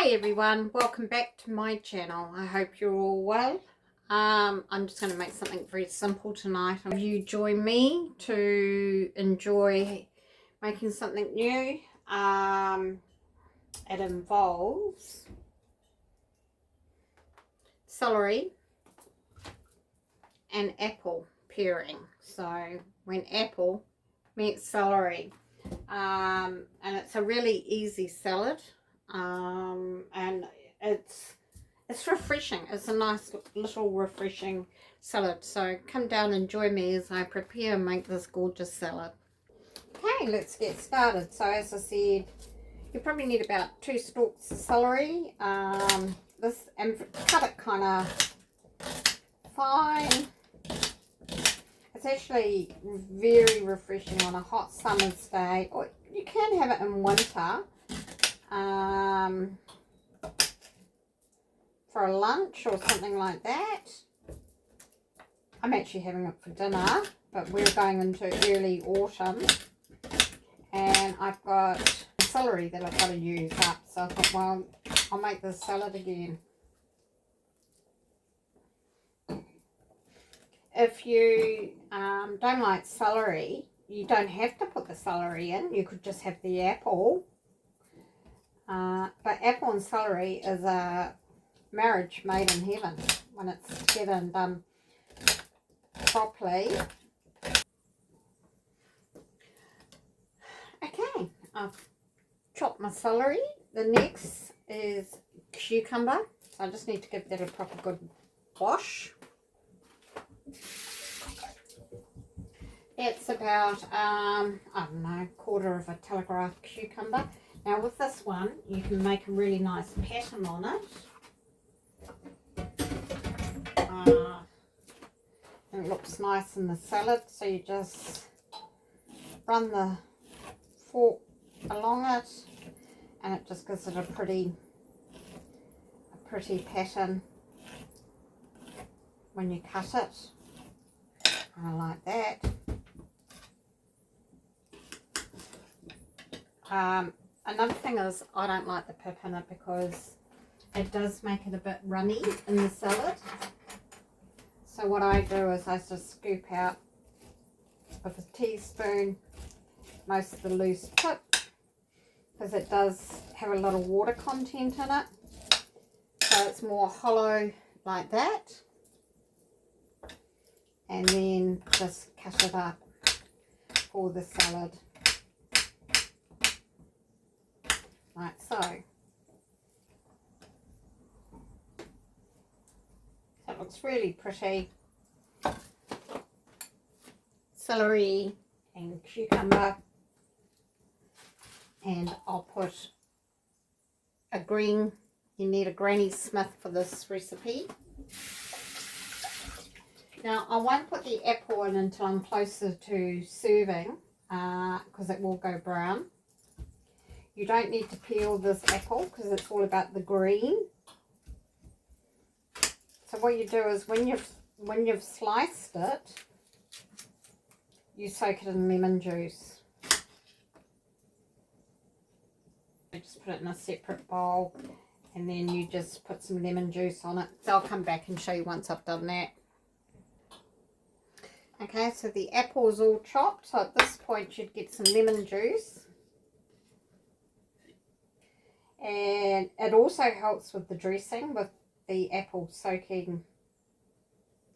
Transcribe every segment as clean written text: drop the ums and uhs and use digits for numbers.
Hi everyone, welcome back to my channel. I hope you're all well. I'm just going to make something very simple tonight. You join me to enjoy making something new. It involves celery and apple pairing. So when apple meets celery, and it's a really easy salad. And it's refreshing. It's a nice little refreshing salad. So come down and join me as I prepare and make this gorgeous salad. Okay, let's get started. So as I said, you probably need about 2 stalks of celery. And cut it kind of fine. It's actually very refreshing on a hot summer's day, or you can have it in winter. For a lunch or something like that. I'm actually having it for dinner, but we're going into early autumn and I've got celery that I've got to use up, so I thought, well, I'll make this salad again. If you don't like celery, you don't have to put the celery in. You could just have the apple. But apple and celery is a marriage made in heaven when it's together and done properly. Okay, I've chopped my celery. The next is cucumber. So I just need to give that a proper good wash. It's about, I don't know, quarter of a telegraph cucumber. Now with this one, you can make a really nice pattern on it. And it looks nice in the salad, so you just run the fork along it and it just gives it a pretty pattern when you cut it. I like that. Another thing is I don't like the pip in it because it does make it a bit runny in the salad. So what I do is I just scoop out with a teaspoon most of the loose pip, because it does have a lot of water content in it. So it's more hollow like that. And then just cut it up for the salad. Like so. So it looks really pretty. Celery and cucumber. And I'll put a green. You need a Granny Smith for this recipe. Now I won't put the apple in until I'm closer to serving, because it will go brown. You don't need to peel this apple because it's all about the green. So what you do is when you've sliced it, you soak it in lemon juice. You just put it in a separate bowl and then you just put some lemon juice on it. So I'll come back and show you once I've done that. Okay, so the apple is all chopped. So at this point you'd get some lemon juice. And it also helps with the dressing, with the apple soaking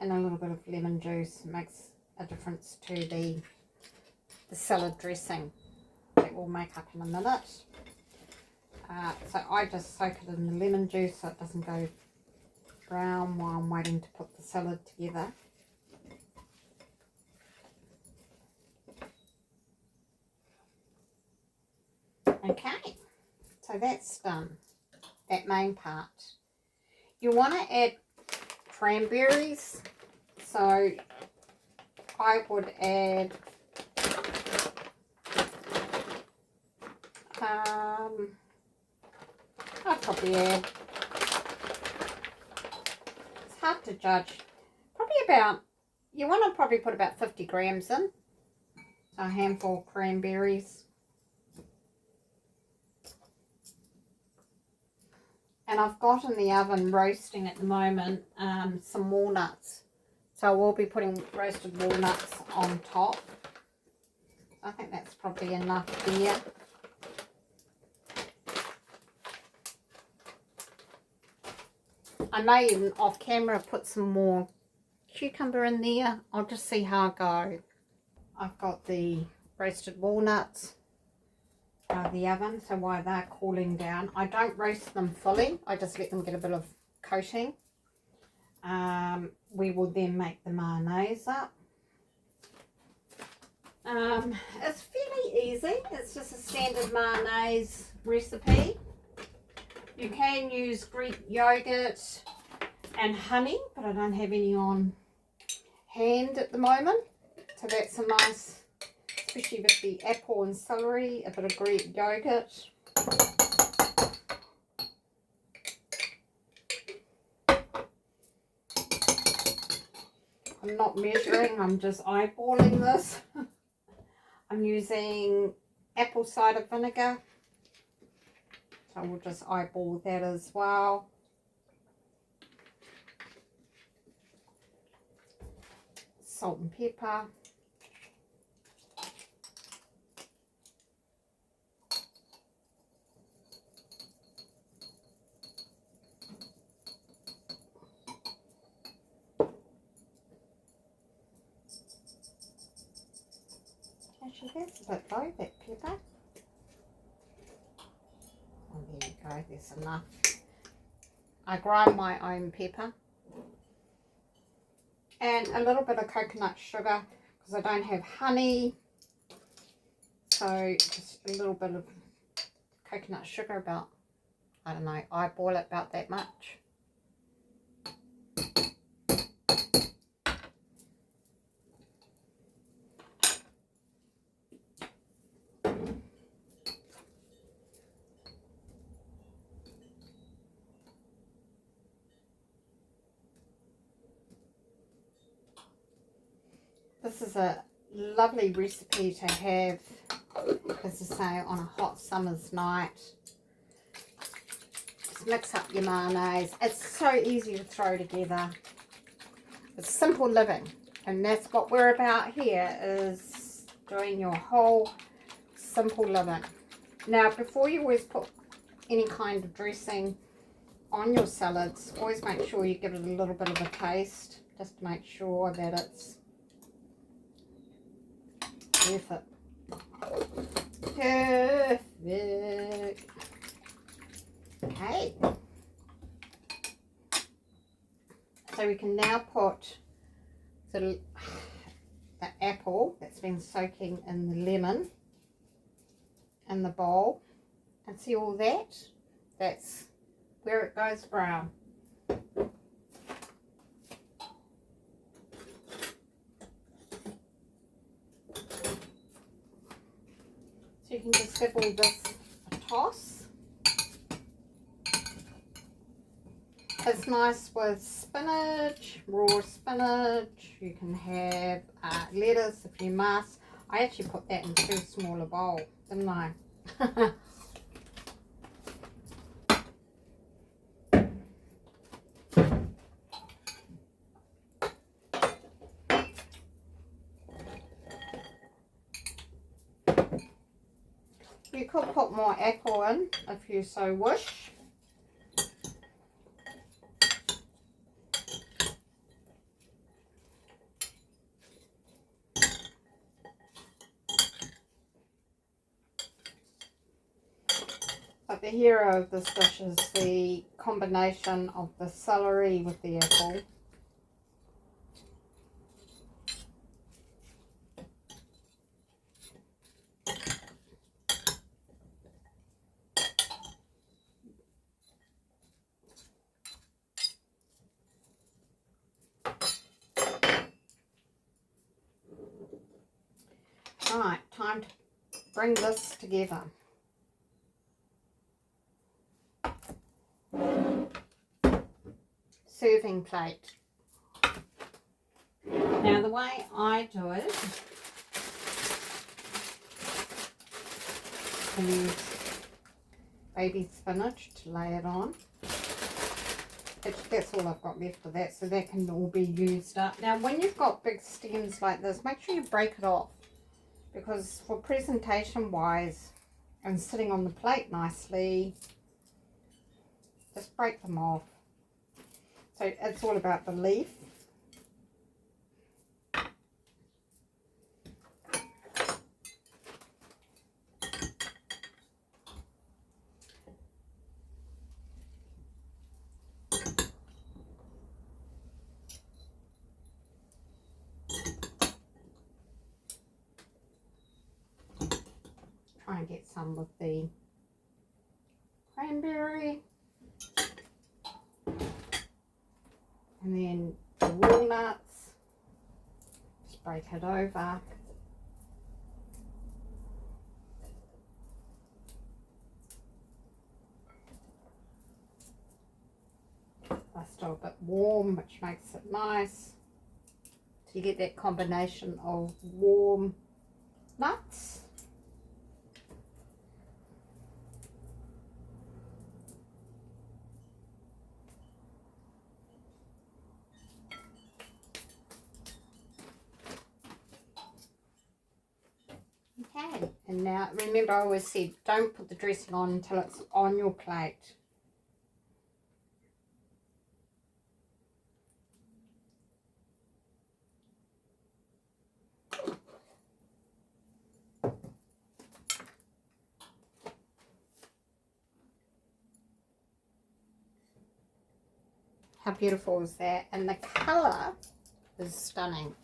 in a little bit of lemon juice. It makes a difference to the salad dressing that we'll make up in a minute. So I just soak it in the lemon juice so it doesn't go brown while I'm waiting to put the salad together. Okay. So that's done, that main part. You want to add cranberries, so I would add I'd probably add, it's hard to judge, probably about, you want to probably put about 50 grams in, so a handful of cranberries. And I've got in the oven roasting at the moment some walnuts. So I will be putting roasted walnuts on top. I think that's probably enough there. I may even off camera put some more cucumber in there. I'll just see how I go. I've got the roasted walnuts out of the oven, so while they're cooling down, I don't roast them fully. I just let them get a bit of coating. We will then make the mayonnaise up. It's fairly easy. It's just a standard mayonnaise recipe. You can use Greek yogurt and honey, but I don't have any on hand at the moment. So that's a nice, especially with the apple and celery, a bit of Greek yogurt. I'm not measuring, I'm just eyeballing this. I'm using apple cider vinegar. So we'll just eyeball that as well. Salt and pepper. Actually, that's a bit low, that pepper. Oh, there you go, there's enough. I grind my own pepper. And a little bit of coconut sugar, because I don't have honey. So just a little bit of coconut sugar, about, I don't know, eyeball it about that much. This is a lovely recipe to have, as I say, on a hot summer's night. Just mix up your mayonnaise. It's so easy to throw together. It's simple living, and that's what we're about here, is doing your whole simple living. Now, before you always put any kind of dressing on your salads, always make sure you give it a little bit of a taste, just to make sure that it's worth it. Perfect. Okay. So we can now put the apple that's been soaking in the lemon in the bowl, and see all that? That's where it goes brown. So you can just give all this a toss. It's nice with spinach, raw spinach. You can have lettuce if you must. I actually put that in too small a bowl, didn't I? You could put more apple in if you so wish. But the hero of this dish is the combination of the celery with the apple. Right, time to bring this together. Serving plate. Now the way I do it, I use baby spinach to lay it on. That's all I've got left of that, so that can all be used up. Now, when you've got big stems like this, make sure you break it off, because for presentation wise and sitting on the plate nicely, just break them off. So it's all about the leaf. Try and get some with the cranberry. And then the walnuts. Just break it over. They're still a bit warm, which makes it nice. So you get that combination of warm nuts. Okay, and now remember I always said don't put the dressing on until it's on your plate. How beautiful is that? And the colour is stunning.